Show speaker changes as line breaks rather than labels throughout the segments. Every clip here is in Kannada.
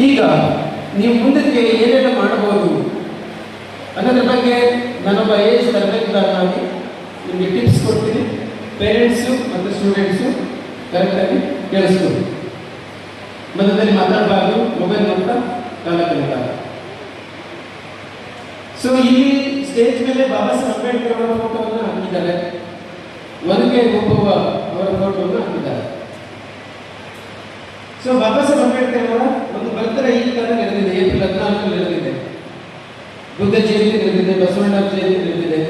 ಈಗ ನೀವು ಮುಂದಕ್ಕೆ ಏನೇನು ಮಾಡಬಹುದು ಅನ್ನೋದ್ರ ಬಗ್ಗೆ ನಾನೊಬ್ಬ ಏಜ್ ತರಬೇತುದಾರನಾಗಿ ನಿಮಗೆ ಟಿಪ್ಸ್ ಕೊಡ್ತೀನಿ. ಪೇರೆಂಟ್ಸು ಮತ್ತು ಸ್ಟೂಡೆಂಟ್ಸು ಕರೆಕ್ಟಾಗಿ ಕೇಳಿಸ್ಬೋದು. ಮಧ್ಯದಲ್ಲಿ ಮಾತಾಡಬಾರ್ದು, ಮೊಬೈಲ್ ನೋಡ್ತಾ ಕಾಲ ಕಲಿಬಾರ್ದು. ಸೊ ಇಲ್ಲಿ ಸ್ಟೇಜ್ ಮೇಲೆ ಬಾಬಾ ಸಾಹೇಬ್ ಅಂಬೇಡ್ಕರ್ ಅವರ ಫೋಟೋವನ್ನು ಹಾಕಿದ್ದಾರೆ, ಒನಕೆ ಓಬವ್ವ ಅವರ ಫೋಟೋವನ್ನು ಹಾಕಿದ್ದಾರೆ. ಸೊ ಬಾಬಾ ಸಾಹೇಬ್ ಅಂಬೇಡ್ಕರ್ ಅವರ ಒಂದು ಬರ್ತ್ಡೇ ಈ ತರ ನಡೆದಿದೆ, ಏಪ್ರಿಲ್ 14 ನಡೆದಿದೆ. ಬುದ್ಧ ಜಯಂತಿ ನಡೆದಿದೆ, ಬಸವಣ್ಣ ಜಯಂತಿ ನಡೆದಿದೆ.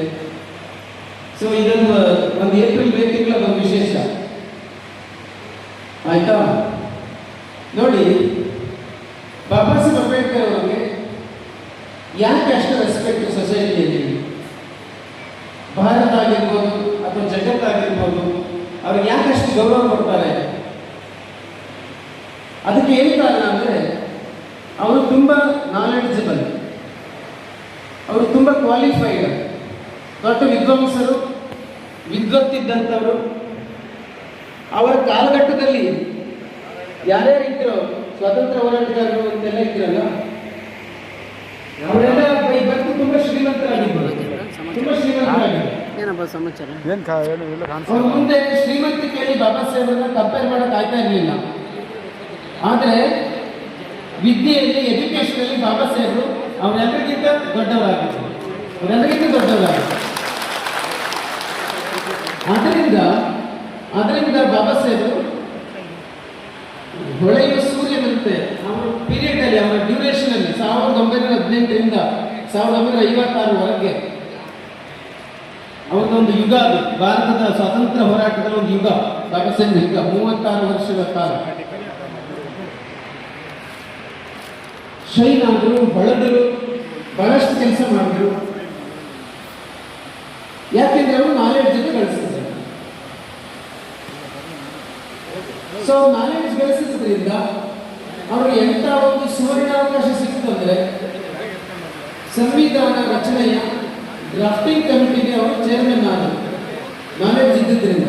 ಸೊ ಇದೊಂದು ಒಂದು ಏಪ್ರಿಲ್ ಮೇ ತಿಂಗಳ ಒಂದು ವಿಶೇಷ ಆಯ್ತಾ. ನೋಡಿ, ಬಾಬಾ ಸಾಹೇಬ್ ಅಂಬೇಡ್ಕರ್ ಅವರಿಗೆ ಯಾಕೆ ಅಷ್ಟು ರೆಸ್ಪೆಕ್ಟ್ ಸೊಸೈಟಿಯಲ್ಲಿ, ಭಾರತ ಆಗಿರ್ಬೋದು ಅಥವಾ ಜಗತ್ತಾಗಿರ್ಬೋದು, ಅವ್ರಿಗೆ ಯಾಕೆ ಅಷ್ಟು ಗೌರವ ಕೊಡ್ತಾರೆ? ಅದಕ್ಕೆ ಏನು ಕಾರಣ ಅಂದರೆ ಅವರು ತುಂಬ ನಾಲೆಡ್ಜಬಲ್, ಅವರು ತುಂಬ ಕ್ವಾಲಿಫೈಡ್, ದೊಡ್ಡ ವಿದ್ವಾಂಸರು, ವಿದ್ವತ್ತಿದ್ದಂಥವರು. ಅವರ ಕಾಲಘಟ್ಟದಲ್ಲಿ ಯಾರ್ಯಾರು ಇದ್ರು, ಸ್ವಾತಂತ್ರ್ಯ ಹೋರಾಟಗಾರರು ಅಂತೆಲ್ಲ ಇದ್ರಲ್ಲ, ಅವರೆಲ್ಲ ಇವತ್ತು ತುಂಬ ಶ್ರೀಮಂತರಾಗಿದ್ದರು, ತುಂಬ ಶ್ರೀಮಂತರಾಗಿದ್ದರು. ಅವ್ರ ಮುಂದೆ ಶ್ರೀಮಂತಿಕೆಯಲ್ಲಿ ಬಾಬಾ ಸಾಹೇಬರನ್ನ ಕಂಪೇರ್ ಮಾಡಕ್ ಆಗ್ತಾ ಇರಲಿಲ್ಲ. ಆದರೆ ವಿದ್ಯೆಯಲ್ಲಿ, ಎಜುಕೇಶನಲ್ಲಿ ಬಾಬಾ ಸಾಹೇಬರು ಅವರೆಲ್ಲರಿಗಿಂತ ದೊಡ್ಡವರಾಗಿದ್ದರು, ಅವರೆಲ್ಲರಿಗಿಂತ ದೊಡ್ಡವರಾಗಿದ್ದರು. ಅದರಿಂದ ಬಾಬಾ ಸಾಹೇಬರು ಹೊಳೆಯುವ ಸೂರ್ಯನಂತೆ ಅವರ ಪೀರಿಯಡ್ ಅಲ್ಲಿ, ಅವರ ಡ್ಯೂರೇಷನ್ ಅಲ್ಲಿ 1918ರಿಂದ 1956ವರೆಗೆ ಅವರದೊಂದು ಯುಗ, ಅದು ಭಾರತದ ಸ್ವಾತಂತ್ರ್ಯ ಹೋರಾಟದ ಒಂದು ಯುಗ, ಬಾಬಾ ಸಾಹೇಬ್ ಯುಗ. 36 ವರ್ಷಗಳ ಕಾಲ ಶೈನ್ ಆದರು, ಬಳದರು, ಬಹಳಷ್ಟು ಕೆಲಸ ಮಾಡಿದ್ರು. ಯಾಕೆಂದ್ರೆ ಅವರು ನಾಲೆಡ್ಜ್ ಜೊತೆ ಗಳಿಸಿದ್ದಾರೆ. ಸೊ ನಾಲೆಡ್ಜ್ ಗಳಿಸಿದ್ರಿಂದ ಅವ್ರಿಗೆ ಎಂಥ ಒಂದು ಸುವರ್ಣಾವಕಾಶ ಸಿಕ್ತು ಅಂದರೆ, ಸಂವಿಧಾನ ರಚನೆಯ ಡ್ರಾಫ್ಟಿಂಗ್ ಕಮಿಟಿಗೆ ಅವರು ಚೇರ್ಮನ್ ಆದರು, ನಾಲೆಡ್ಜ್ ಇದ್ದಿದ್ದರಿಂದ.